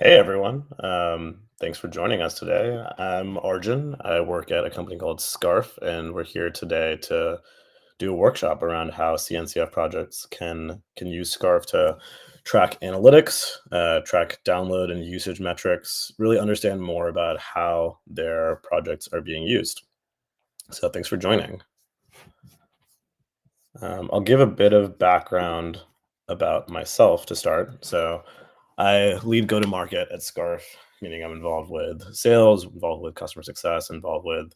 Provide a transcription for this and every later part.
Hey everyone. Thanks for joining us today. I'm Arjun. I work at a company called Scarf, and we're here today to do a workshop around how CNCF projects can use Scarf to track analytics, track download and usage metrics, really understand more about how their projects are being used. So thanks for joining. I'll give a bit of background about myself to start. So I lead go to market at Scarf, meaning I'm involved with sales, involved with customer success, involved with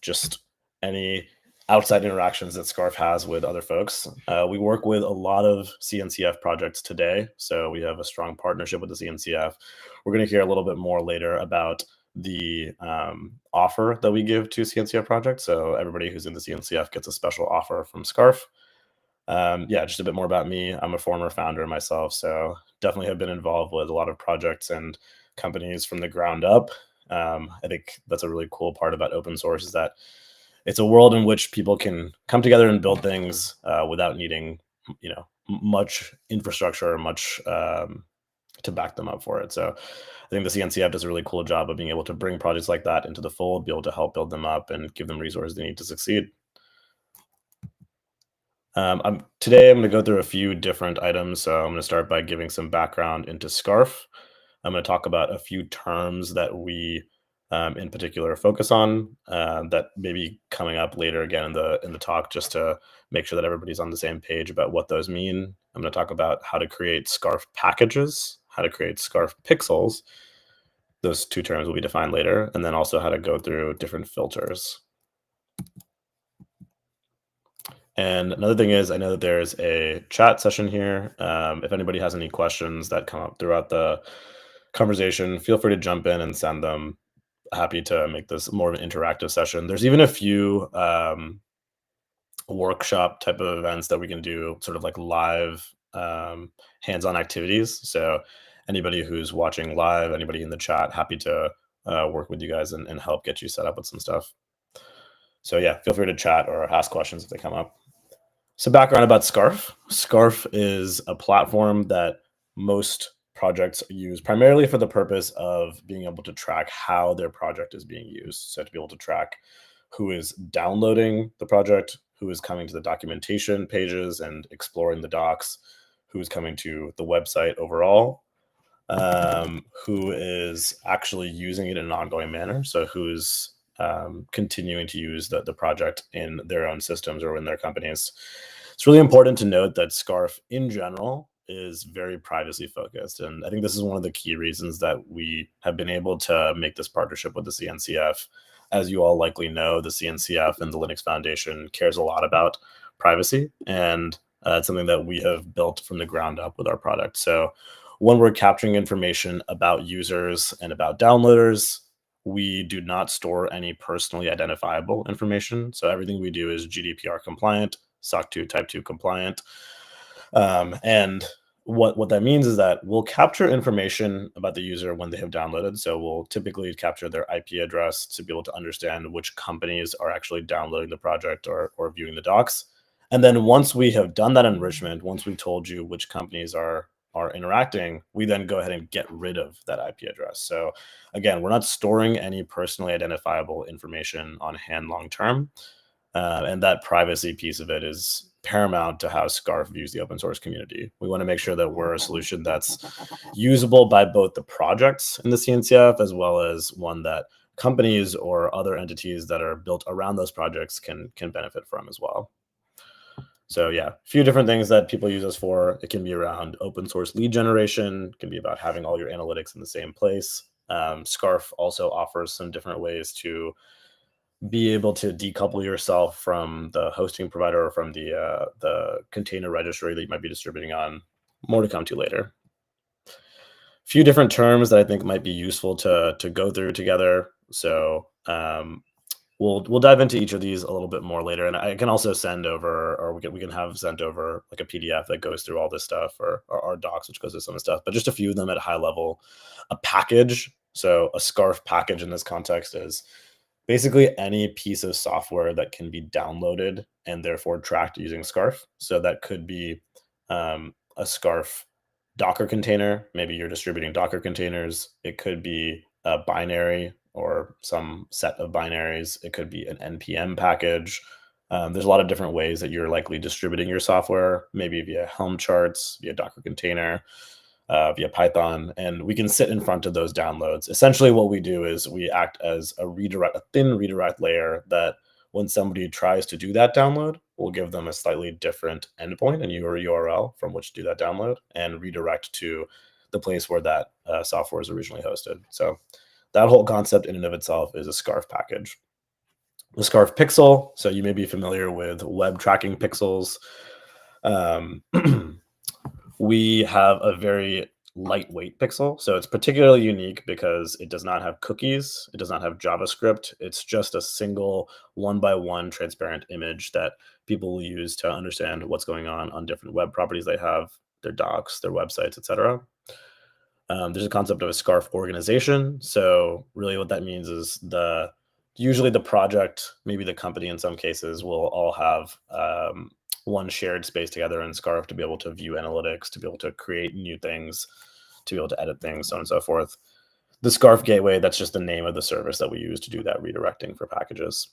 just any outside interactions that Scarf has with other folks. We work with a lot of CNCF projects today, so we have a strong partnership with the CNCF. We're going to hear a little bit more later about the offer that we give to CNCF projects. So everybody who's in the CNCF gets a special offer from Scarf. Yeah, just a bit more about me. I'm a former founder myself, so definitely have been involved with a lot of projects and companies from the ground up. I think that's a really cool part about open source is that it's a world in which people can come together and build things without needing, much infrastructure or much to back them up for it. So I think the CNCF does a really cool job of being able to bring projects like that into the fold, be able to help build them up and give them resources they need to succeed. Today I'm going to go through a few different items. So I'm going to start by giving some background into Scarf. I'm going to talk about a few terms that we, in particular, focus on that may be coming up later again in the talk, just to make sure that everybody's on the same page about what those mean. I'm going to talk about how to create Scarf packages, how to create Scarf pixels. Those two terms will be defined later, and then also how to go through different filters. And another thing is, I know that there's a chat session here. If anybody has any questions that come up throughout the conversation, feel free to jump in and send them. Happy to make this more of an interactive session. There's even a few workshop type of events that we can do, sort of like live hands-on activities. So anybody who's watching live, anybody in the chat, happy to work with you guys and help get you set up with some stuff. So yeah, feel free to chat or ask questions if they come up. So background about Scarf. Scarf is a platform that most projects use primarily for the purpose of being able to track how their project is being used. So to be able to track who is downloading the project, who is coming to the documentation pages and exploring the docs, who is coming to the website overall, who is actually using it in an ongoing manner. So who's continuing to use the project in their own systems or in their companies. It's really important to note that Scarf in general is very privacy focused. And I think this is one of the key reasons that we have been able to make this partnership with the CNCF. As you all likely know, the CNCF and the Linux Foundation cares a lot about privacy. And it's something that we have built from the ground up with our product. So when we're capturing information about users and about downloaders, we do not store any personally identifiable information. So everything we do is GDPR compliant, SOC 2 Type 2 compliant. And what that means is that we'll capture information about the user when they have downloaded. So we'll typically capture their IP address to be able to understand which companies are actually downloading the project or viewing the docs. And then once we have done that enrichment, once we've told you which companies are interacting, we then go ahead and get rid of that IP address. So again, we're not storing any personally identifiable information on hand long term. And that privacy piece of it is paramount to how Scarf views the open source community. We want to make sure that we're a solution that's usable by both the projects in the CNCF as well as one that companies or other entities that are built around those projects can benefit from as well. So yeah, a few different things that people use us for. It can be around open source lead generation. It can be about having all your analytics in the same place. Scarf also offers some different ways to be able to decouple yourself from the hosting provider or from the container registry that you might be distributing on. More to come to later. A few different terms that I think might be useful to go through together. So we'll dive into each of these a little bit more later, and I can also send over, or we can have sent over like a PDF that goes through all this stuff, or our docs which goes through some of the stuff. But just a few of them at a high level. A package. So a Scarf package in this context is basically any piece of software that can be downloaded and therefore tracked using Scarf. So that could be a Scarf Docker container. Maybe you're distributing Docker containers. It could be a binary or some set of binaries. It could be an NPM package. There's a lot of different ways that you're likely distributing your software, maybe via Helm charts, via Docker container, via Python, and we can sit in front of those downloads. Essentially, what we do is we act as a redirect, a thin redirect layer that when somebody tries to do that download, we'll give them a slightly different endpoint and your URL from which to do that download and redirect to the place where that software is originally hosted. So that whole concept in and of itself is a Scarf package. The Scarf pixel, so you may be familiar with web tracking pixels. Um, we have a very lightweight pixel. So it's particularly unique because it does not have cookies. It does not have JavaScript. It's just a single 1x1 transparent image that people will use to understand what's going on different web properties they have, their docs, their websites, etc. There's a concept of a Scarf organization. So really what that means is usually the project, maybe the company in some cases, will all have one shared space together in Scarf to be able to view analytics, to be able to create new things, to be able to edit things, so on and so forth. The Scarf gateway, that's just the name of the service that we use to do that redirecting for packages.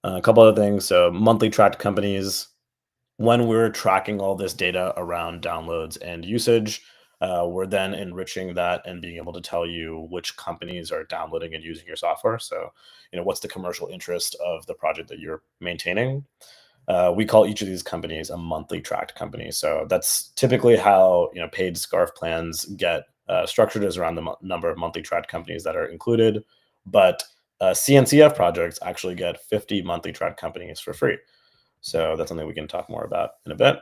A couple other things. So monthly tracked companies, when we're tracking all this data around downloads and usage, we're then enriching that and being able to tell you which companies are downloading and using your software. So, what's the commercial interest of the project that you're maintaining? We call each of these companies a monthly tracked company. So that's typically how paid Scarf plans get structured, is around the number of monthly tracked companies that are included. But CNCF projects actually get 50 monthly tracked companies for free. So that's something we can talk more about in a bit.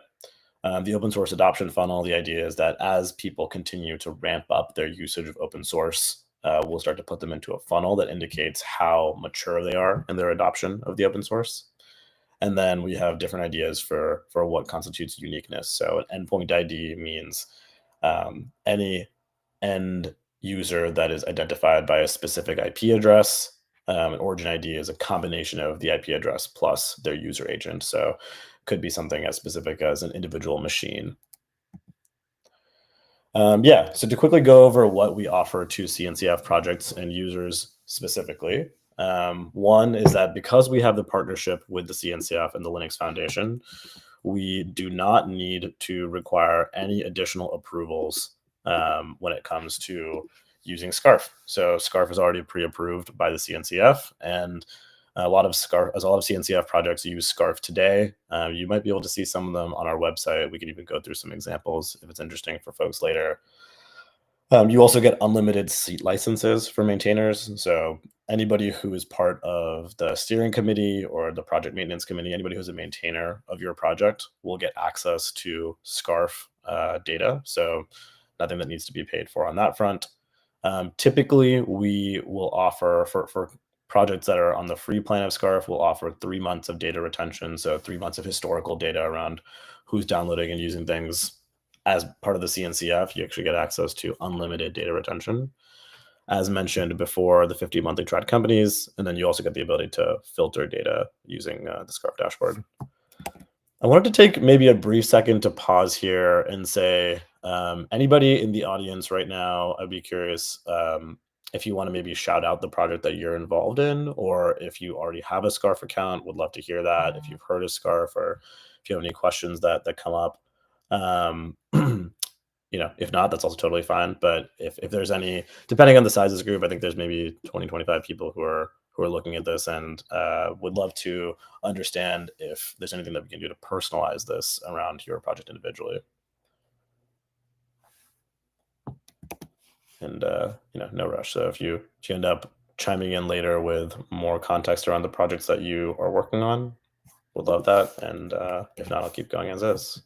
The open source adoption funnel, the idea is that as people continue to ramp up their usage of open source, we'll start to put them into a funnel that indicates how mature they are in their adoption of the open source. And then we have different ideas for what constitutes uniqueness. So an endpoint ID means any end user that is identified by a specific IP address. An origin ID is a combination of the IP address plus their user agent. So it could be something as specific as an individual machine. Yeah, so to quickly go over what we offer to CNCF projects and users specifically, one is that because we have the partnership with the CNCF and the Linux Foundation, we do not need to require any additional approvals when it comes to using Scarf. So Scarf is already pre-approved by the CNCF, and a lot of CNCF projects use Scarf today. You might be able to see some of them on our website. We can even go through some examples if it's interesting for folks later. You also get unlimited seat licenses for maintainers. So anybody who is part of the steering committee or the project maintenance committee, anybody who's a maintainer of your project will get access to Scarf data. So nothing that needs to be paid for on that front. Typically, we will offer for projects that are on the free plan of Scarf, we'll offer 3 months of data retention. So 3 months of historical data around who's downloading and using things. As part of the CNCF, you actually get access to unlimited data retention. As mentioned before, the 50 monthly tracked companies, and then you also get the ability to filter data using the Scarf dashboard. I wanted to take maybe a brief second to pause here and say, anybody in the audience right now, I'd be curious if you want to maybe shout out the project that you're involved in, or if you already have a Scarf account, would love to hear that. If you've heard of Scarf, or if you have any questions that come up. If not, that's also totally fine. But if there's any, depending on the size of this group, I think there's maybe 20, 25 people who are looking at this and would love to understand if there's anything that we can do to personalize this around your project individually. And no rush. So if you end up chiming in later with more context around the projects that you are working on, would love that. And if not, I'll keep going as is.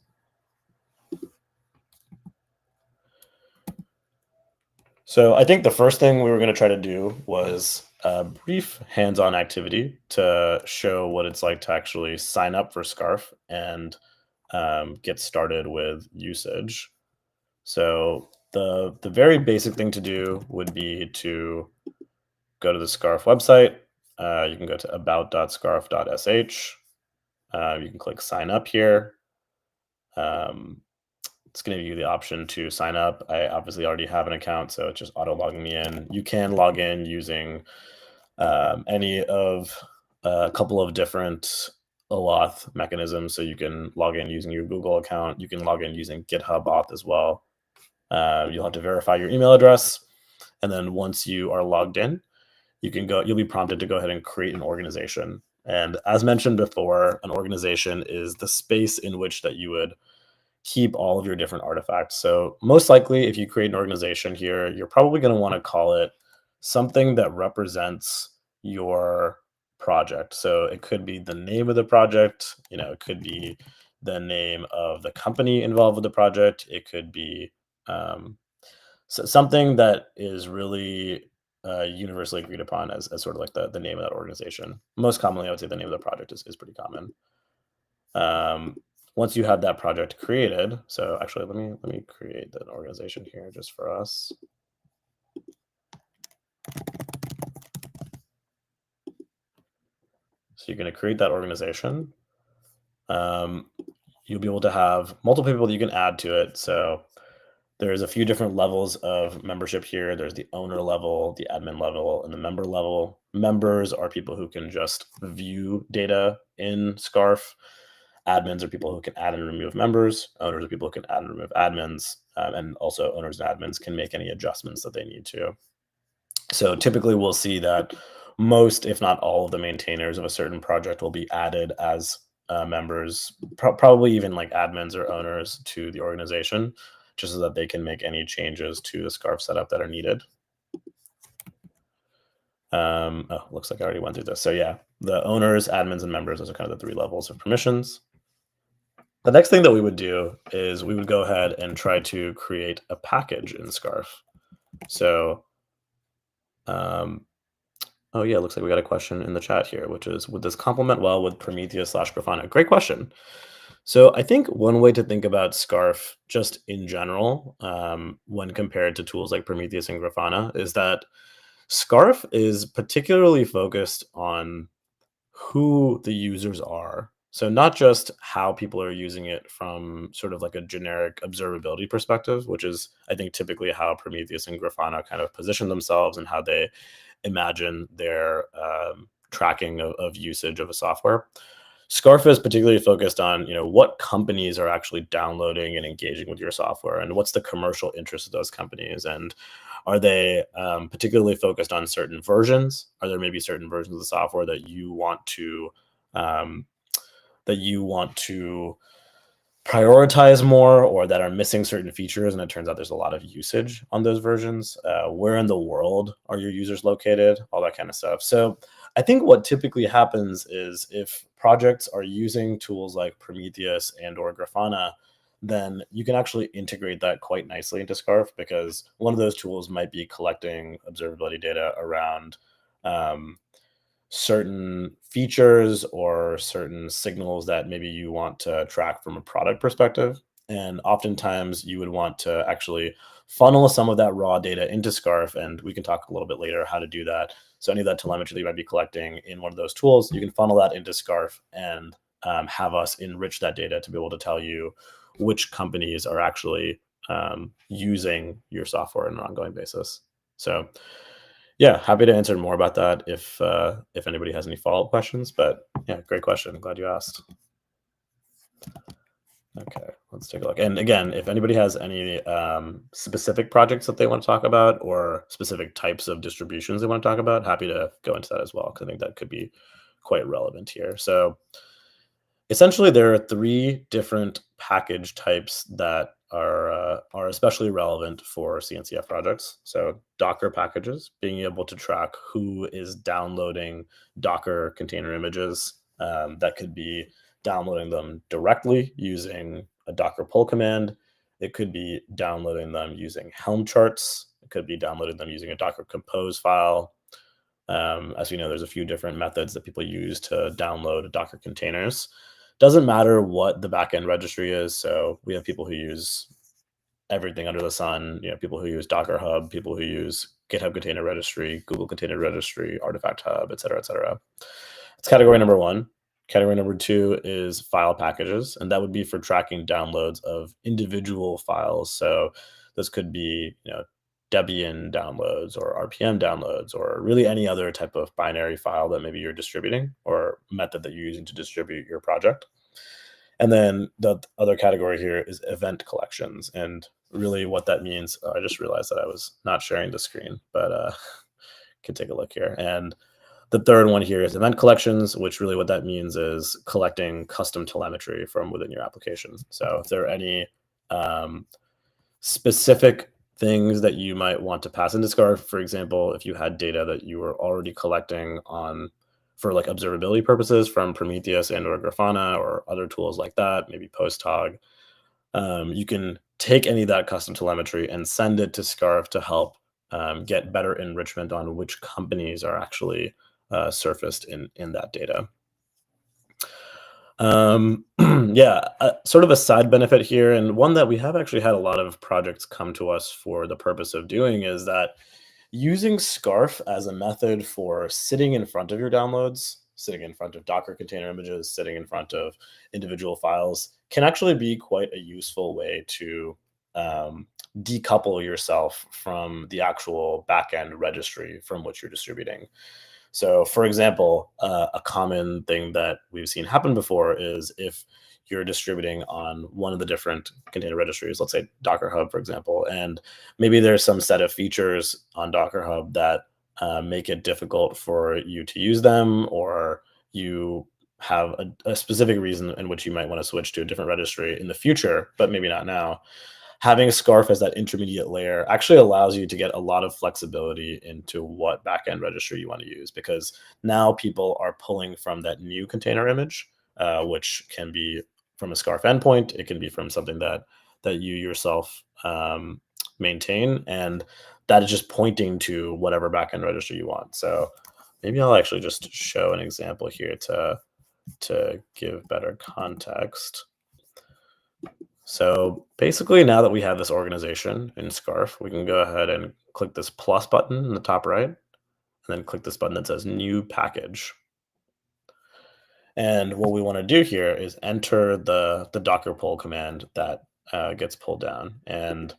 So I think the first thing we were going to try to do was a brief hands-on activity to show what it's like to actually sign up for Scarf and get started with usage. So the very basic thing to do would be to go to the Scarf website. You can go to about.scarf.sh. You can click sign up here. It's going to give you the option to sign up. I obviously already have an account, so it's just auto logging me in. You can log in using any of a couple of different OAuth mechanisms. So you can log in using your Google account. You can log in using GitHub Auth as well. You'll have to verify your email address. And then once you are logged in, you'll be prompted to go ahead and create an organization. And as mentioned before, an organization is the space in which that you would keep all of your different artifacts. So most likely, if you create an organization here, you're probably going to want to call it something that represents your project. So it could be the name of the project, it could be the name of the company involved with the project. It could be something that is really universally agreed upon as sort of like the name of that organization. Most commonly, I would say the name of the project is pretty common. Um, Once you have that project created, so actually let me create an organization here just for us. So you're going to create that organization. You'll be able to have multiple people that you can add to it. So there's a few different levels of membership here. There's the owner level, the admin level, and the member level. Members are people who can just view data in Scarf. Admins are people who can add and remove members. Owners are people who can add and remove admins. And also owners and admins can make any adjustments that they need to. So typically we'll see that most, if not all of the maintainers of a certain project will be added as members, probably even like admins or owners to the organization, just so that they can make any changes to the Scarf setup that are needed. Oh, looks like I already went through this. So yeah, the owners, admins, and members, those are kind of the 3 levels of permissions. The next thing that we would do is we would go ahead and try to create a package in Scarf. So, oh yeah, looks like we got a question in the chat here, which is, would this complement well with Prometheus/Grafana? Great question. So I think one way to think about Scarf just in general, when compared to tools like Prometheus and Grafana, is that Scarf is particularly focused on who the users are. So not just how people are using it from sort of like a generic observability perspective, which is, I think, typically how Prometheus and Grafana kind of position themselves and how they imagine their tracking of usage of a software. Scarf is particularly focused on, what companies are actually downloading and engaging with your software, and what's the commercial interest of those companies, and are they particularly focused on certain versions? Are there maybe certain versions of the software that you want to um, prioritize more, or that are missing certain features, and it turns out there's a lot of usage on those versions? Where in the world are your users located? All that kind of stuff. So I think what typically happens is if projects are using tools like Prometheus and or Grafana, then you can actually integrate that quite nicely into Scarf, because one of those tools might be collecting observability data around certain features or certain signals that maybe you want to track from a product perspective. And oftentimes you would want to actually funnel some of that raw data into Scarf. And we can talk a little bit later how to do that. So any of that telemetry that you might be collecting in one of those tools, you can funnel that into Scarf and have us enrich that data to be able to tell you which companies are actually using your software on an ongoing basis. So yeah, happy to answer more about that if anybody has any follow-up questions. But yeah, great question. I'm glad you asked. Okay, let's take a look. And again, if anybody has any specific projects that they want to talk about, or specific types of distributions they want to talk about, happy to go into that as well, because I think that could be quite relevant here. So essentially, there are 3 different package types that are especially relevant for CNCF projects. So Docker packages, being able to track who is downloading Docker container images. That could be downloading them directly using a Docker pull command. It could be downloading them using Helm charts. It could be downloading them using a Docker compose file. As we know, there's a few different methods that people use to download Docker containers. Doesn't matter what the backend registry is. So we have people who use everything under the sun. People who use Docker Hub, people who use GitHub Container Registry, Google Container Registry, Artifact Hub, et cetera, et cetera. It's category number 1. Category number 2 is file packages, and that would be for tracking downloads of individual files. So this could be, Debian downloads or RPM downloads or really any other type of binary file that maybe you're distributing or method that you're using to distribute your project. And then the other category here is event collections. And really what that means, I just realized that I was not sharing the screen, but can take a look here. And the third one here is event collections, which really what that means is collecting custom telemetry from within your application. So if there are any specific things that you might want to pass into Scarf, for example, if you had data that you were already collecting on for like observability purposes from Prometheus and or Grafana or other tools like that, maybe Posthog, you can take any of that custom telemetry and send it to Scarf to help get better enrichment on which companies are actually surfaced in that data. Yeah, sort of a side benefit here, and one that we have actually had a lot of projects come to us for the purpose of doing is that using Scarf as a method for sitting in front of your downloads, sitting in front of Docker container images, sitting in front of individual files can actually be quite a useful way to decouple yourself from the actual backend registry from which you're distributing. So, for example, a common thing that we've seen happen before is if you're distributing on one of the different container registries, let's say Docker Hub, for example, and maybe there's some set of features on Docker Hub that make it difficult for you to use them, or you have a specific reason in which you might want to switch to a different registry in the future, but maybe not now. Having Scarf as that intermediate layer actually allows you to get a lot of flexibility into what backend registry you want to use, because now people are pulling from that new container image, which can be from a Scarf endpoint. It can be from something that you yourself maintain, and that is just pointing to whatever backend registry you want. So maybe I'll actually just show an example here to give better context. So basically, now that we have this organization in Scarf, we can go ahead and click this plus button in the top right, and then click this button that says new package. And what we want to do here is enter the Docker pull command that gets pulled down. And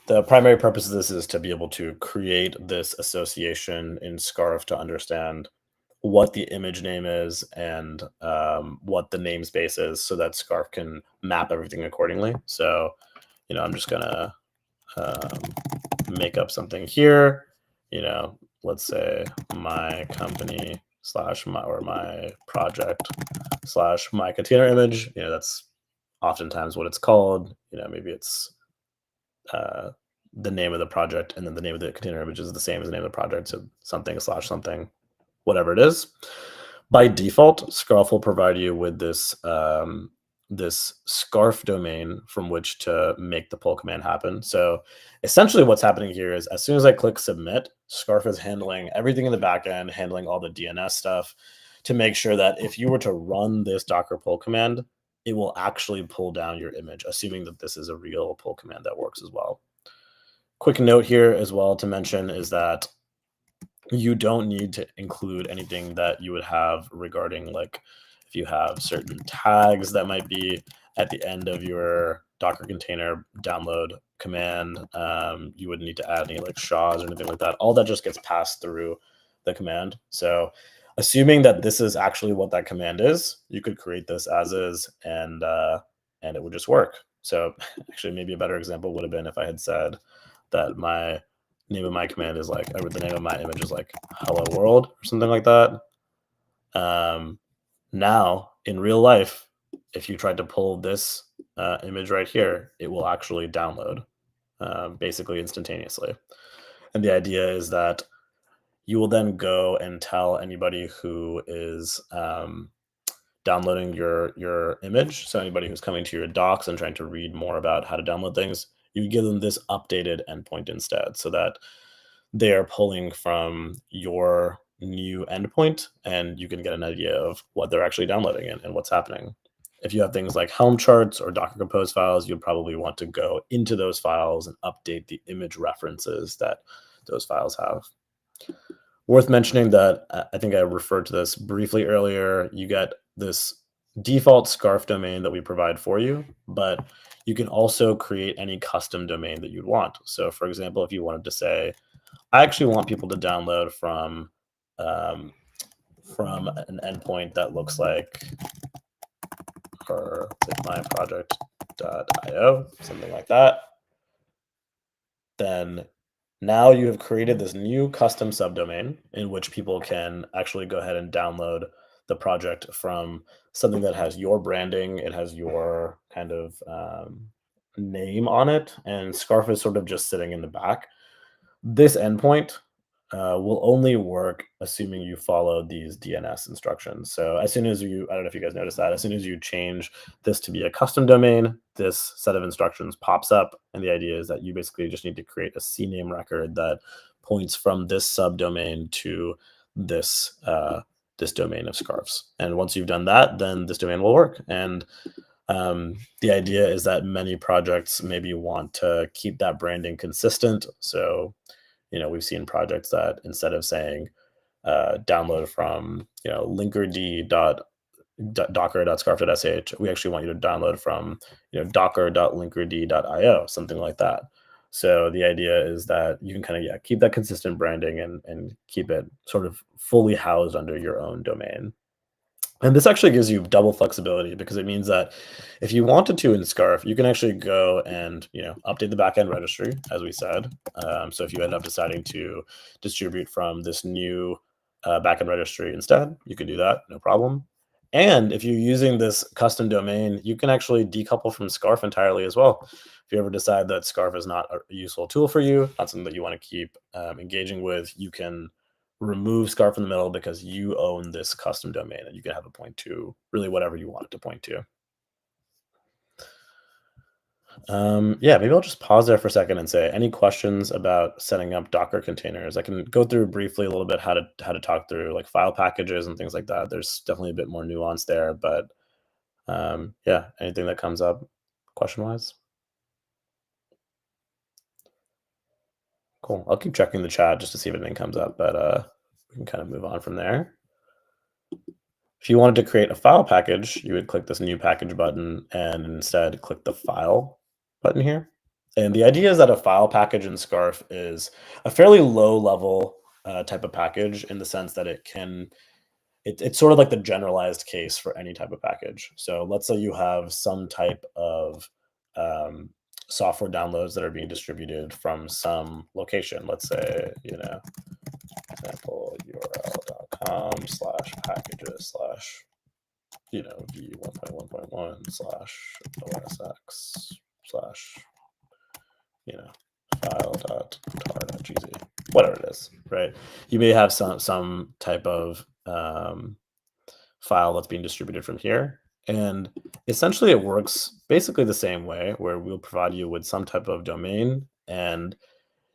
the primary purpose of this is to be able to create this association in Scarf to understand what the image name is and what the namespace is, so that Scarf can map everything accordingly. So, I'm just gonna make up something here. Let's say my company slash my project slash my container image. That's oftentimes what it's called. Maybe it's the name of the project, and then the name of the container image is the same as the name of the project. So something slash something, whatever it is. By default, Scarf will provide you with this this Scarf domain from which to make the pull command happen. So essentially what's happening here is as soon as I click submit, Scarf is handling everything in the back end, handling all the DNS stuff to make sure that if you were to run this Docker pull command, it will actually pull down your image, assuming that this is a real pull command that works as well. Quick note here as well to mention is that you don't need to include anything that you would have regarding, like, if you have certain tags that might be at the end of your Docker container download command. You wouldn't need to add any like SHAs or anything like that. All that just gets passed through the command. So assuming that this is actually what that command is, you could create this as is, and it would just work. So actually, maybe a better example would have been if I had said that my name of my command is like, or the name of my image is like hello world or something like that. Now in real life, if you tried to pull this image right here, it will actually download basically instantaneously. And the idea is that you will then go and tell anybody who is downloading your image, so anybody who's coming to your docs and trying to read more about how to download things, you give them this updated endpoint instead, so that they are pulling from your new endpoint, and you can get an idea of what they're actually downloading and what's happening. If you have things like Helm charts or Docker Compose files, you'd probably want to go into those files and update the image references that those files have. Worth mentioning that I think I referred to this briefly earlier. You get this default scarf domain that we provide for you, but you can also create any custom domain that you'd want. So, for example, if you wanted to say, I actually want people to download um, from an endpoint that looks like, or like myproject.io, something like that, then now you have created this new custom subdomain in which people can actually go ahead and download the project from something that has your branding, it has your kind of name on it, and Scarf is sort of just sitting in the back. This endpoint will only work assuming you follow these DNS instructions. So as soon as you, I don't know if you guys noticed that, as soon as you change this to be a custom domain, this set of instructions pops up. And the idea is that you basically just need to create a CNAME record that points from this subdomain to this this domain of scarves. And once you've done that, then this domain will work. And the idea is that many projects maybe want to keep that branding consistent. So we've seen projects that instead of saying download from docker.scarf.sh, we actually want you to download from docker.linkerd.io, something like that. So the idea is that you can kind of keep that consistent branding and keep it sort of fully housed under your own domain. And this actually gives you double flexibility because it means that if you wanted to in Scarf, you can actually go and update the backend registry, as we said. So if you end up deciding to distribute from this new backend registry instead, you can do that, no problem. And if you're using this custom domain, you can actually decouple from Scarf entirely as well. If you ever decide that Scarf is not a useful tool for you, not something that you want to keep engaging with, you can remove Scarf in the middle because you own this custom domain and you can have it point to really whatever you want it to point to. Yeah, maybe I'll just pause there for a second and say, any questions about setting up Docker containers? I can go through briefly a little bit how to talk through like file packages and things like that. There's definitely a bit more nuance there, but yeah, anything that comes up question wise. Cool. I'll keep checking the chat just to see if anything comes up, but we can kind of move on from there. If you wanted to create a file package, you would click this new package button and instead click the file button here. And the idea is that a file package in Scarf is a fairly low level type of package in the sense that it's sort of like the generalized case for any type of package. So let's say you have some type of um, software downloads that are being distributed from some location. Let's say, example url.com/packages/ v1.1.1/osx/ file.tar.gz, whatever it is, right? You may have some type of file that's being distributed from here. And essentially it works basically the same way where we'll provide you with some type of domain and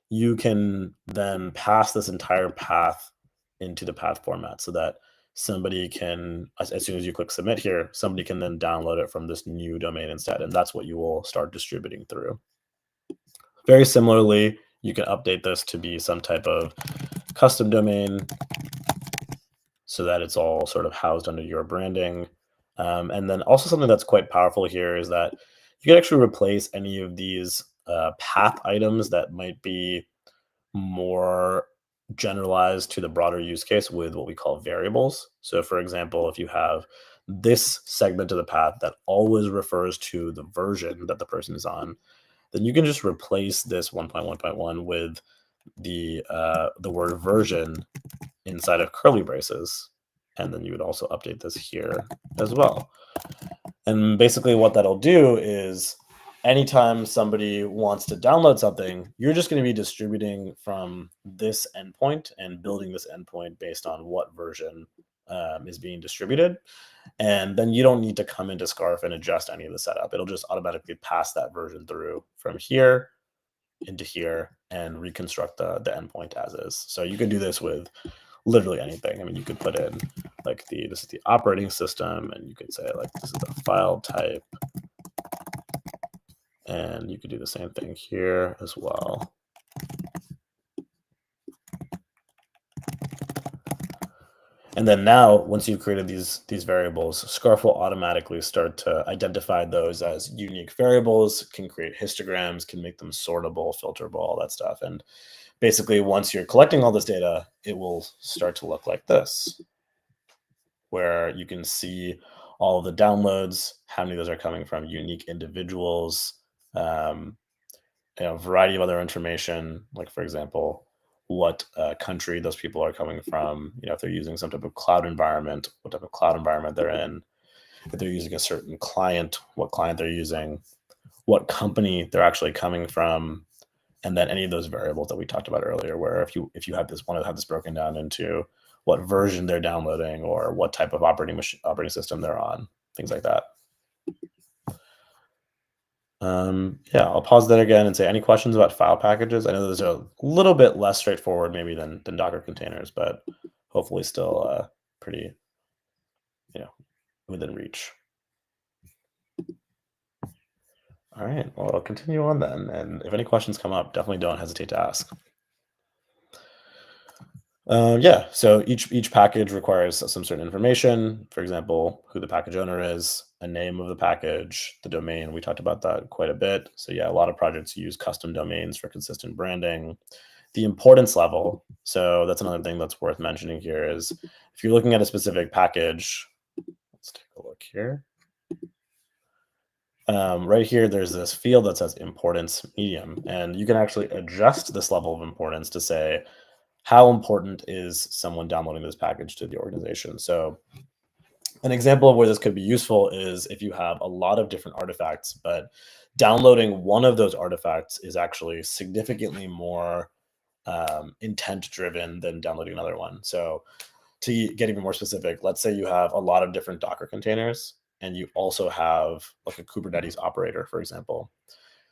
you can then pass this entire path into the path format so that somebody can, as soon as you click submit here, somebody can then download it from this new domain instead. And that's what you will start distributing through. Very similarly, you can update this to be some type of custom domain so that it's all sort of housed under your branding. And then also something that's quite powerful here is that you can actually replace any of these path items that might be more generalized to the broader use case with what we call variables. So for example, if you have this segment of the path that always refers to the version that the person is on, then you can just replace this 1.1.1 with the word version inside of curly braces. And then you would also update this here as well. And basically what that'll do is anytime somebody wants to download something, you're just going to be distributing from this endpoint and building this endpoint based on what version is being distributed. And then you don't need to come into Scarf and adjust any of the setup. It'll just automatically pass that version through from here into here and reconstruct the endpoint as is. So you can do this with literally anything. I mean, you could put in like this is the operating system, and you could say like this is the file type, and you could do the same thing here as well. And then now, once you've created these variables, Scarf will automatically start to identify those as unique variables, can create histograms, can make them sortable, filterable, all that stuff. And basically, once you're collecting all this data, it will start to look like this, where you can see all of the downloads, how many of those are coming from unique individuals, um, a variety of other information, like for example, what country those people are coming from. If they're using some type of cloud environment, what type of cloud environment they're in. If they're using a certain client, what client they're using, what company they're actually coming from, and then any of those variables that we talked about earlier. Where if you have this want to have this broken down into what version they're downloading or what type of operating system they're on, things like that. Yeah, I'll pause there again and say any questions about file packages. I know those are a little bit less straightforward maybe than Docker containers, but hopefully still pretty, you know, within reach. All right, well, I'll continue on then. And if any questions come up, definitely don't hesitate to ask. Yeah, so each package requires some certain information. For example, who the package owner is, a name of the package, the domain. We talked about that quite a bit. So yeah, a lot of projects use custom domains for consistent branding. The importance level. So that's another thing that's worth mentioning here is if you're looking at a specific package, let's take a look here. Right here, there's this field that says importance medium, and you can actually adjust this level of importance to say, how important is someone downloading this package to the organization? So an example of where this could be useful is if you have a lot of different artifacts, but downloading one of those artifacts is actually significantly more intent driven than downloading another one. So to get even more specific, let's say you have a lot of different Docker containers and you also have like a Kubernetes operator, for example.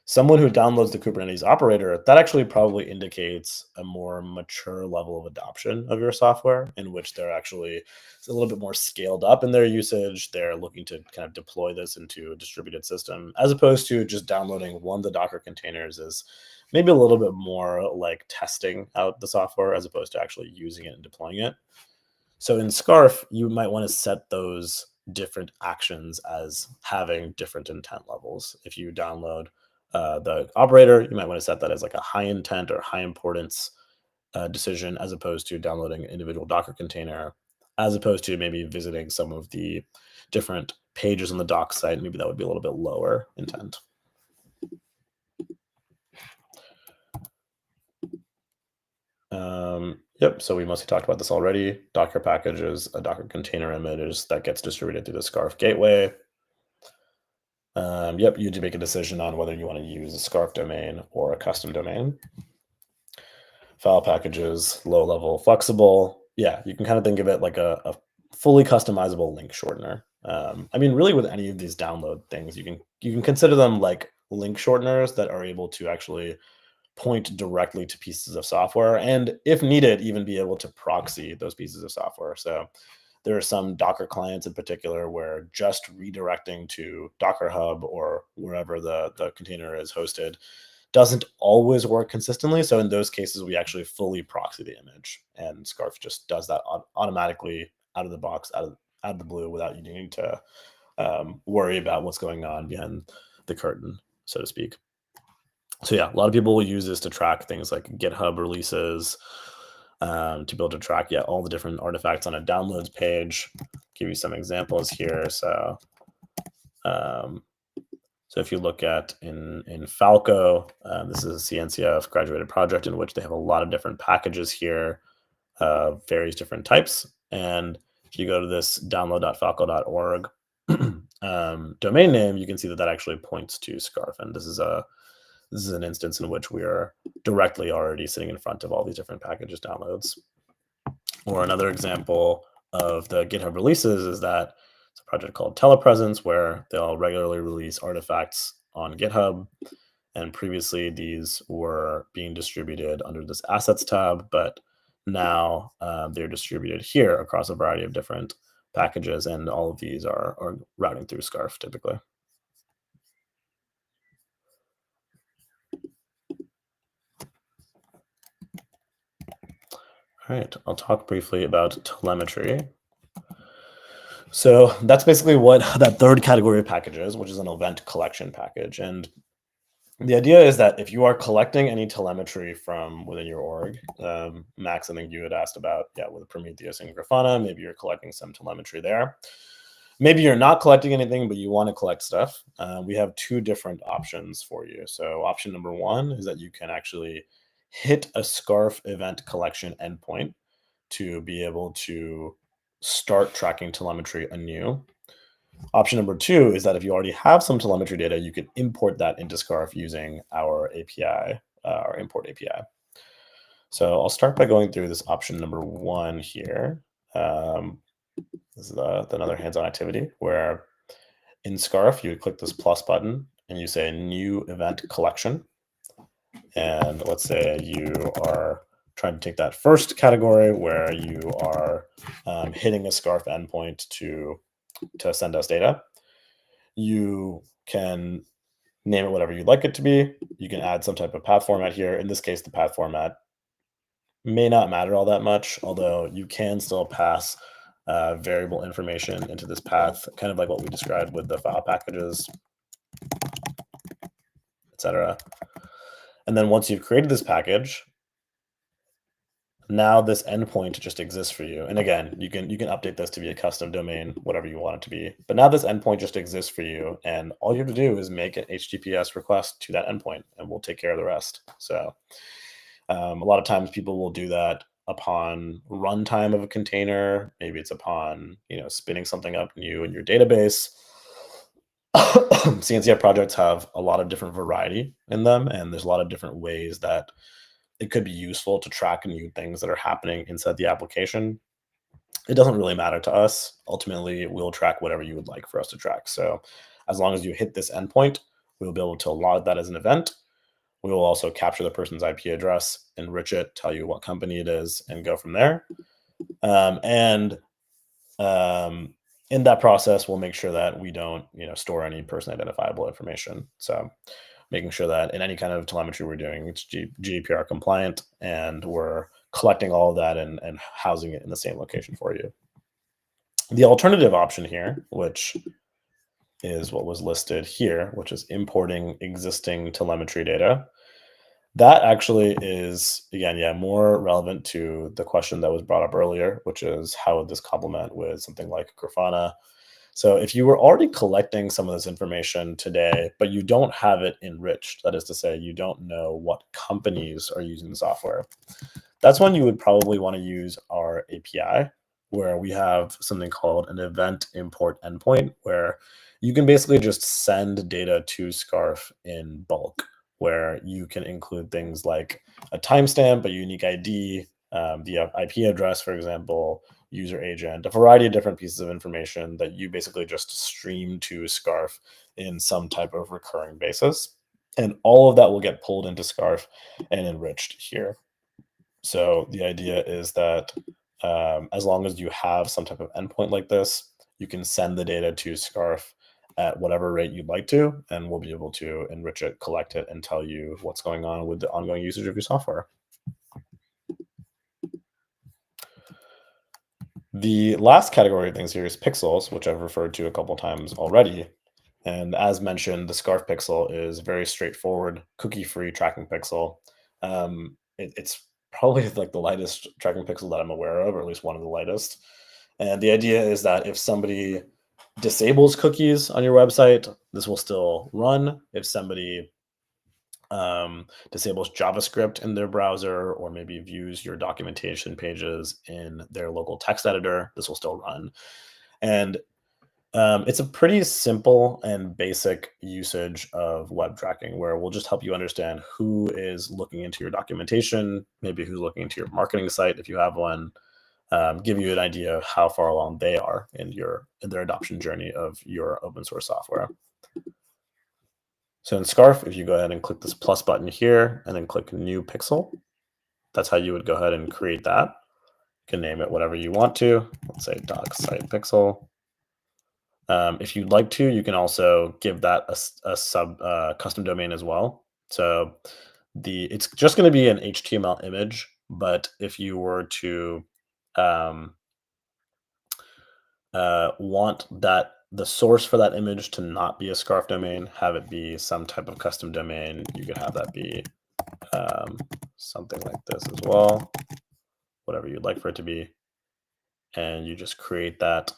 Someone who downloads the Kubernetes operator, that actually probably indicates a more mature level of adoption of your software in which they're actually a little bit more scaled up in their usage. They're looking to kind of deploy this into a distributed system as opposed to just downloading one of the Docker containers is maybe a little bit more like testing out the software as opposed to actually using it and deploying it. So in Scarf, you might want to set those different actions as having different intent levels. If you download the operator, you might want to set that as like a high intent or high importance decision as opposed to downloading an individual Docker container, as opposed to maybe visiting some of the different pages on the doc site. Maybe that would be a little bit lower intent. Yep, so we mostly talked about this already. Docker package is a Docker container image that gets distributed through the Scarf gateway. Yep, you do make a decision on whether you want to use a Scarf domain or a custom domain. File packages, low level, flexible. Yeah, you can kind of think of it like a fully customizable link shortener. I mean, really, with any of these download things, you can consider them like link shorteners that are able to actually point directly to pieces of software, and if needed, even be able to proxy those pieces of software. So there are some Docker clients in particular where just redirecting to Docker Hub or wherever the container is hosted doesn't always work consistently. So in those cases, we actually fully proxy the image, and Scarf just does that automatically out of the box, out of the blue, without you needing to worry about what's going on behind the curtain, so to speak. So yeah, a lot of people will use this to track things like GitHub releases, to be able to track all the different artifacts on a downloads page. Give you some examples here. Um, so if you look at in Falco, this is a CNCF graduated project in which they have a lot of different packages here, various different types. And if you go to this download.falco.org domain name, you can see that actually points to Scarf. And this is an instance in which we are directly already sitting in front of all these different packages downloads. Or another example of the GitHub releases is that it's a project called Telepresence where they'll regularly release artifacts on GitHub. And previously these were being distributed under this assets tab, but now they're distributed here across a variety of different packages. And all of these are routing through Scarf typically. All All right, I'll talk briefly about telemetry. So that's basically what that third category of package is, which is an event collection package. And the idea is that if you are collecting any telemetry from within your org, Max, I think you had asked about, yeah, with Prometheus and Grafana, maybe you're collecting some telemetry there. Maybe you're not collecting anything, but you want to collect stuff. We have two different options for you. So option number one is that you can actually hit a Scarf event collection endpoint to be able to start tracking telemetry anew. Option number two is that if you already have some telemetry data, you can import that into Scarf using our API, our import API. So I'll start by going through this option number one here. This is another hands-on activity where in Scarf, you would click this plus button and you say new event collection. And let's say you are trying to take that first category where you are hitting a Scarf endpoint to send us data. You can name it whatever you'd like it to be. You can add some type of path format here. In this case, the path format may not matter all that much, although you can still pass variable information into this path, kind of like what we described with the file packages, etc. And then once you've created this package, now this endpoint just exists for you. And again, you can update this to be a custom domain, whatever you want it to be. But now this endpoint just exists for you, and all you have to do is make an HTTPS request to that endpoint, and we'll take care of the rest. So a lot of times people will do that upon runtime of a container. Maybe it's upon spinning something up new in your database. CNCF projects have a lot of different variety in them, and there's a lot of different ways that it could be useful to track new things that are happening inside the application. It doesn't really matter to us. Ultimately, we'll track whatever you would like for us to track. So as long as you hit this endpoint, we'll be able to log that as an event. We will also capture the person's IP address, enrich it, tell you what company it is, and go from there. In that process, we'll make sure that we don't store any person identifiable information. So making sure that in any kind of telemetry we're doing, it's GDPR compliant, and we're collecting all of that and housing it in the same location for you. The alternative option here, which is what was listed here, which is importing existing telemetry data. That actually is, again, more relevant to the question that was brought up earlier, which is how would this complement with something like Grafana? So if you were already collecting some of this information today, but you don't have it enriched, that is to say, you don't know what companies are using the software, that's when you would probably want to use our API, where we have something called an event import endpoint, where you can basically just send data to Scarf in bulk, where you can include things like a timestamp, a unique ID, the IP address, for example, user agent, a variety of different pieces of information that you basically just stream to Scarf in some type of recurring basis. And all of that will get pulled into Scarf and enriched here. So the idea is that as long as you have some type of endpoint like this, you can send the data to Scarf at whatever rate you'd like to, and we'll be able to enrich it, collect it, and tell you what's going on with the ongoing usage of your software. The last category of things here is pixels, which I've referred to a couple times already. And as mentioned, the Scarf pixel is a very straightforward, cookie-free tracking pixel. It's probably like the lightest tracking pixel that I'm aware of, or at least one of the lightest. And the idea is that if somebody disables cookies on your website, this will still run. If somebody disables JavaScript in their browser, or maybe views your documentation pages in their local text editor, this will still run. And it's a pretty simple and basic usage of web tracking, where we'll just help you understand who is looking into your documentation, maybe who's looking into your marketing site if you have one, give you an idea of how far along they are in their adoption journey of your open source software. So in Scarf, if you go ahead and click this plus button here and then click new pixel, that's how you would go ahead and create that. You can name it whatever you want to. Let's say doc site pixel. If you'd like to, you can also give that a sub custom domain as well. So it's just going to be an HTML image, But if you were to um, want that the source for that image to not be a scarf domain, have it be some type of custom domain, you could have that be um, something like this as well, whatever you'd like for it to be. And you just create that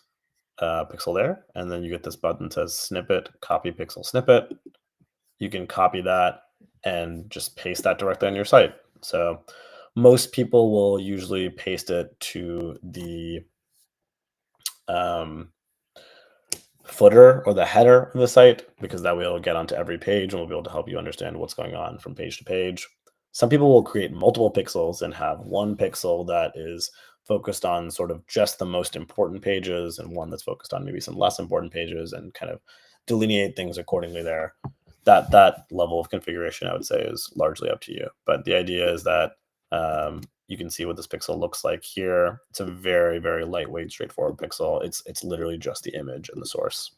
pixel there, and then you get this button that says snippet, copy pixel snippet. You can copy that and just paste that directly on your site. So most people will usually paste it to the um, footer or the header of the site, because that way it'll get onto every page and we'll be able to help you understand what's going on from page to page. Some people will create multiple pixels and have one pixel that is focused on sort of just the most important pages and one that's focused on maybe some less important pages, and kind of delineate things accordingly there. That level of configuration, I would say, is largely up to you. But the idea is that you can see what this pixel looks like here. It's a very, very lightweight, straightforward pixel. It's literally just the image and the source.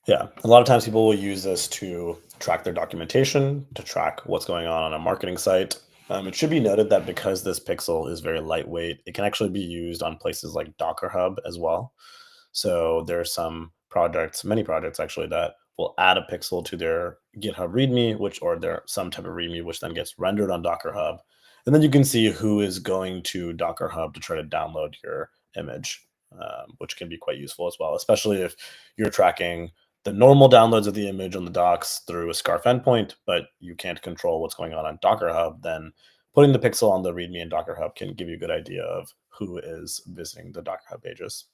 Yeah, a lot of times people will use this to track their documentation, to track what's going on a marketing site. It should be noted that because this pixel is very lightweight, it can actually be used on places like Docker Hub as well. So there are some projects, many projects actually, that will add a pixel to their GitHub README, which or their some type of README, which then gets rendered on Docker Hub, and then you can see who is going to Docker Hub to try to download your image, which can be quite useful as well, especially if you're tracking the normal downloads of the image on the docs through a Scarf endpoint, but you can't control what's going on Docker Hub. Then putting the pixel on the README in Docker Hub can give you a good idea of who is visiting the Docker Hub pages.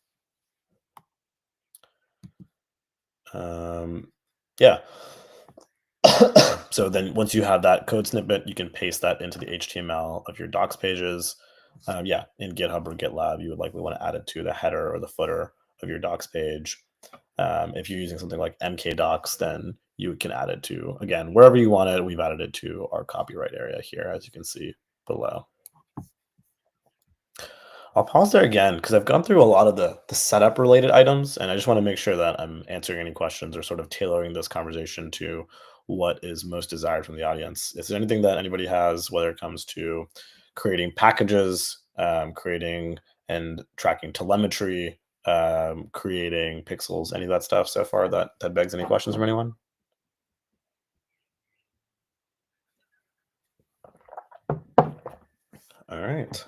Yeah. So then once you have that code snippet, you can paste that into the HTML of your docs pages. Yeah, in GitHub or GitLab, you would likely want to add it to the header or the footer of your docs page. If you're using something like MKDocs, then you can add it to, again, wherever you want it. We've added it to our copyright area here, as you can see below. I'll pause there again because I've gone through a lot of the setup related items, and I just want to make sure that I'm answering any questions or sort of tailoring this conversation to what is most desired from the audience. Is there anything that anybody has, whether it comes to creating packages, creating and tracking telemetry, creating pixels, any of that stuff so far that begs any questions from anyone? All right,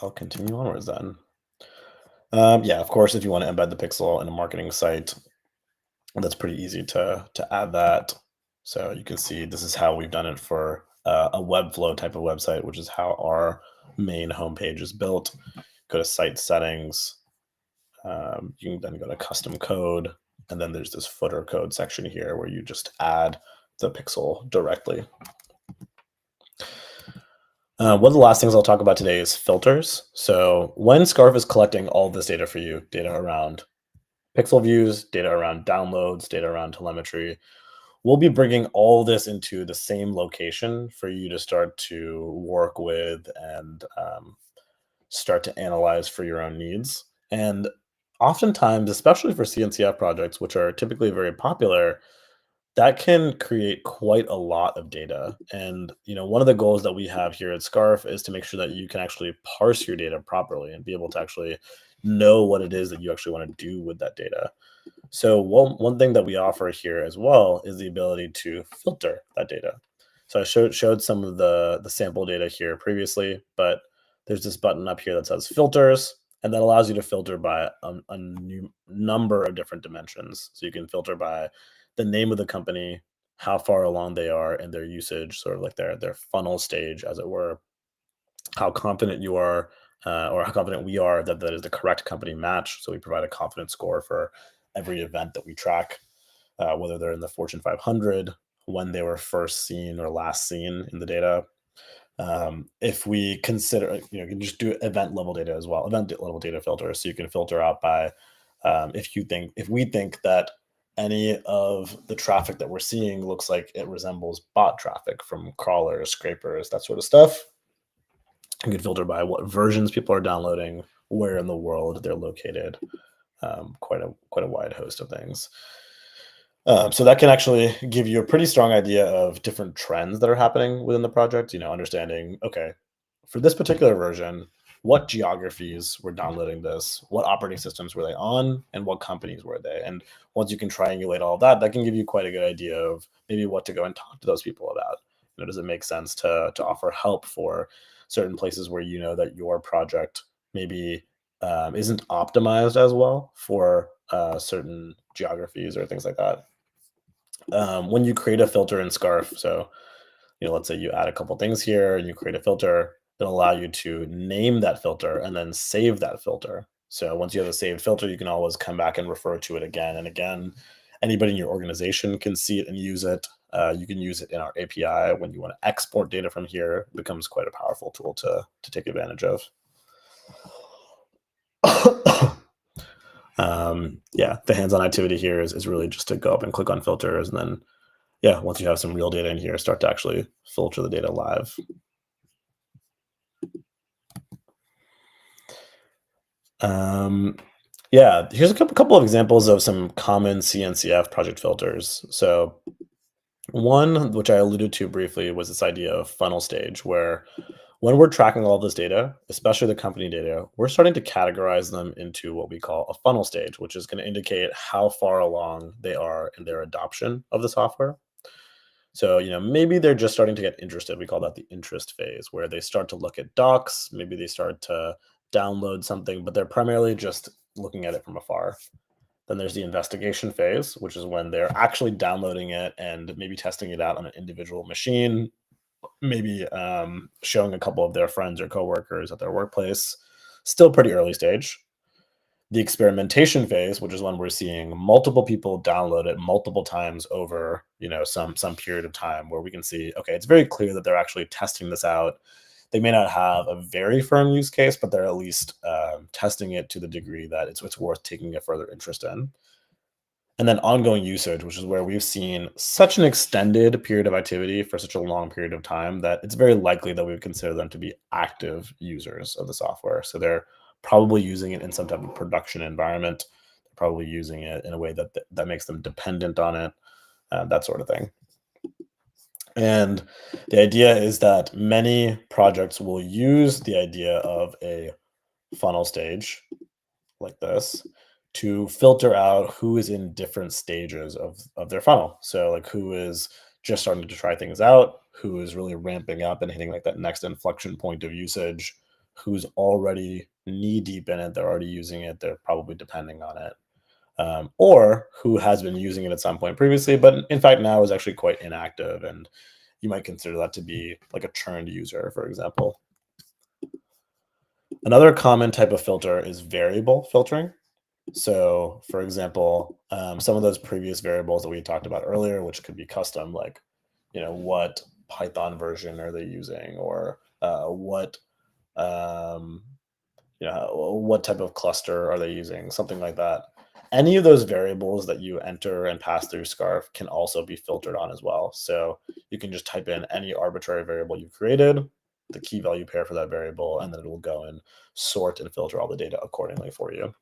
I'll continue onwards then. Yeah, of course, if you want to embed the pixel in a marketing site, that's pretty easy to add that. So you can see this is how we've done it for a Webflow type of website, which is how our main homepage is built. Go to site settings. You can then go to custom code, and then there's this footer code section here where you just add the pixel directly. One of the last things I'll talk about today is filters. So when Scarf is collecting all this data for you, data around pixel views, data around downloads, data around telemetry, we'll be bringing all this into the same location for you to start to work with and start to analyze for your own needs. And oftentimes, especially for CNCF projects, which are typically very popular, that can create quite a lot of data. And one of the goals that we have here at Scarf is to make sure that you can actually parse your data properly and be able to actually know what it is that you actually want to do with that data. So one thing that we offer here as well is the ability to filter that data. So I showed some of the sample data here previously, but there's this button up here that says filters, and that allows you to filter by a new number of different dimensions. So you can filter by the name of the company, how far along they are in their usage, sort of like their funnel stage, as it were, how confident you are, or how confident we are that that is the correct company match. So we provide a confidence score for every event that we track, whether they're in the Fortune 500, when they were first seen or last seen in the data. If we consider, you can just do event level data as well, event level data filter. So you can filter out by if we think that any of the traffic that we're seeing looks like it resembles bot traffic from crawlers, scrapers, that sort of stuff. You can filter by what versions people are downloading, where in the world they're located, quite a wide host of things. So that can actually give you a pretty strong idea of different trends that are happening within the project. Understanding, okay, for this particular version, what geographies were downloading this, what operating systems were they on, and what companies were they. And once you can triangulate all that can give you quite a good idea of maybe what to go and talk to those people about. Does it make sense to offer help for certain places where you know that your project maybe isn't optimized as well for certain geographies or things like that. When you create a filter in Scarf, so let's say you add a couple things here and you create a filter, it'll allow you to name that filter and then save that filter. So once you have a saved filter, you can always come back and refer to it again and again. Anybody in your organization can see it and use it. You can use it in our API when you want to export data from here. It becomes quite a powerful tool to take advantage of. Yeah, the hands-on activity here is really just to go up and click on filters, and then yeah, once you have some real data in here, start to actually filter the data live. Yeah, here's a couple of examples of some common CNCF project filters. So one, which I alluded to briefly, was this idea of funnel stage, where when we're tracking all this data, especially the company data, we're starting to categorize them into what we call a funnel stage, which is going to indicate how far along they are in their adoption of the software. So, maybe they're just starting to get interested. We call that the interest phase, where they start to look at docs. Maybe they start to download something, but they're primarily just looking at it from afar. Then there's the investigation phase, which is when they're actually downloading it and maybe testing it out on an individual machine, maybe showing a couple of their friends or coworkers at their workplace. Still pretty early stage. The experimentation phase, which is when we're seeing multiple people download it multiple times over, some period of time, where we can see, okay, it's very clear that they're actually testing this out. They may not have a very firm use case, but they're at least testing it to the degree that it's worth taking a further interest in. And then ongoing usage, which is where we've seen such an extended period of activity for such a long period of time that it's very likely that we would consider them to be active users of the software. So they're probably using it in some type of production environment. They're probably using it in a way that makes them dependent on it, that sort of thing. And the idea is that many projects will use the idea of a funnel stage like this to filter out who is in different stages of their funnel. So like who is just starting to try things out, who is really ramping up and hitting like that next inflection point of usage, who's already knee deep in it, they're already using it, they're probably depending on it. Or who has been using it at some point previously, but in fact now is actually quite inactive, and you might consider that to be like a churned user, for example. Another common type of filter is variable filtering. So, for example, some of those previous variables that we talked about earlier, which could be custom, like, what Python version are they using, or um, what type of cluster are they using, something like that. Any of those variables that you enter and pass through Scarf can also be filtered on as well. So you can just type in any arbitrary variable you've created, the key value pair for that variable, and then it will go and sort and filter all the data accordingly for you.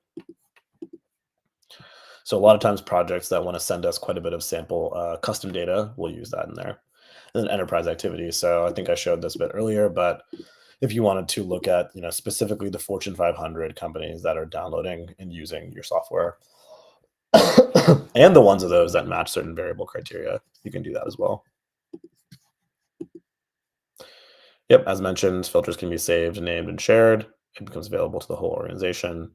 So a lot of times projects that want to send us quite a bit of sample custom data will use that in there. And then enterprise activities. So I think I showed this a bit earlier, but if you wanted to look at, specifically the Fortune 500 companies that are downloading and using your software, and the ones of those that match certain variable criteria, you can do that as well. Yep, as mentioned, filters can be saved, named, and shared. It becomes available to the whole organization.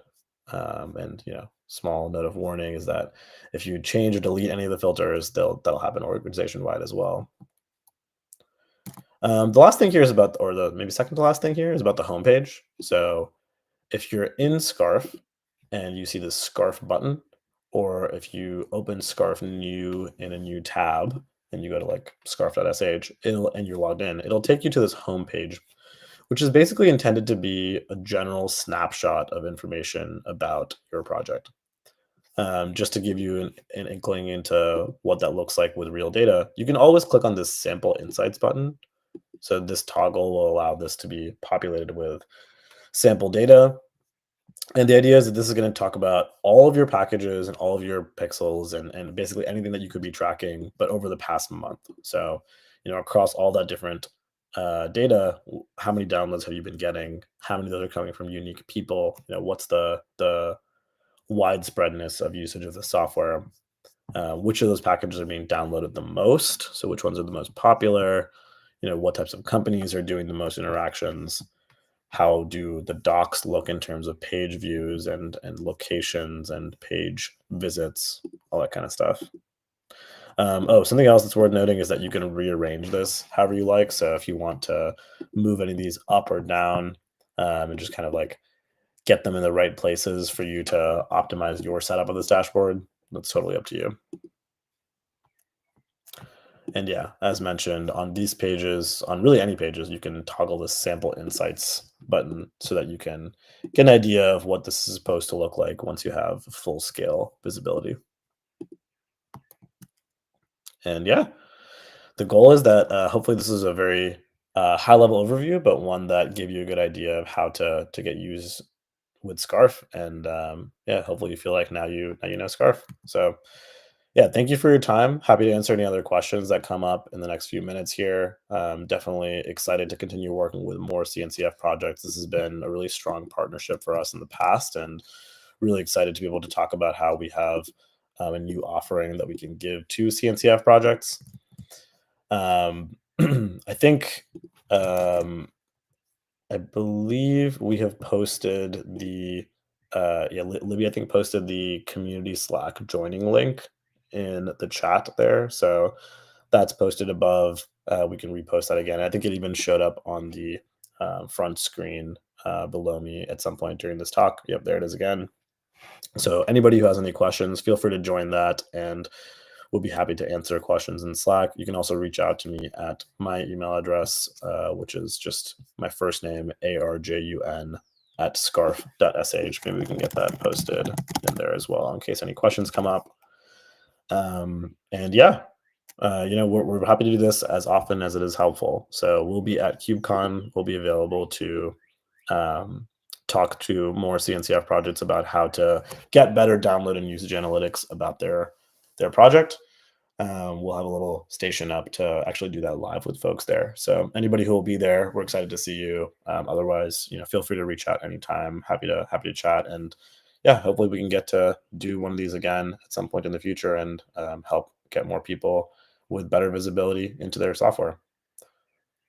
And small note of warning is that if you change or delete any of the filters, that'll happen organization wide as well. The last thing here is about, or the maybe second to last thing here is about the homepage. So if you're in Scarf and you see the Scarf button, or if you open Scarf new in a new tab and you go to like scarf.sh, and you're logged in, it'll take you to this homepage, which is basically intended to be a general snapshot of information about your project. Just to give you an inkling into what that looks like with real data, you can always click on this sample insights button. So this toggle will allow this to be populated with sample data. And the idea is that this is going to talk about all of your packages and all of your pixels and basically anything that you could be tracking, but over the past month. So, across all that different data, how many downloads have you been getting? How many of those are coming from unique people? What's the widespreadness of usage of the software? Which of those packages are being downloaded the most? So, which ones are the most popular? What types of companies are doing the most interactions? How do the docs look in terms of page views and locations and page visits, all that kind of stuff. Something else that's worth noting is that you can rearrange this however you like. So if you want to move any of these up or down, and just kind of like get them in the right places for you to optimize your setup of this dashboard, that's totally up to you. And yeah, as mentioned, on these pages, on really any pages, you can toggle the sample insights button so that you can get an idea of what this is supposed to look like once you have full scale visibility. And yeah, the goal is that hopefully this is a very high level overview, but one that gave you a good idea of how to get used with Scarf. And yeah, hopefully you feel like now you know Scarf. So yeah, thank you for your time. Happy to answer any other questions that come up in the next few minutes here. Definitely excited to continue working with more CNCF projects. This has been a really strong partnership for us in the past, and really excited to be able to talk about how we have a new offering that we can give to CNCF projects. I think um, I believe we have posted the yeah, Libby I think posted the community Slack joining link in the chat there. So that's posted above. We can repost that again. I think it even showed up on the front screen below me at some point during this talk. Yep, there it is again. So anybody who has any questions, feel free to join that, and we'll be happy to answer questions in Slack. You can also reach out to me at my email address, which is just my first name, ARJUN, at scarf.sh. Maybe we can get that posted in there as well in case any questions come up. And yeah, we're happy to do this as often as it is helpful. So we'll be at KubeCon. We'll be available to um, talk to more CNCF projects about how to get better download and usage analytics about their project. We'll have a little station up to actually do that live with folks there. So anybody who will be there, we're excited to see you. Otherwise, feel free to reach out anytime. Happy to chat, and yeah, hopefully we can get to do one of these again at some point in the future and help get more people with better visibility into their software.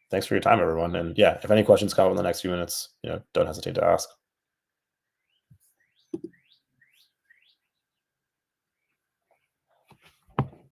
Thanks for your time, everyone. And yeah, if any questions come up in the next few minutes, don't hesitate to ask.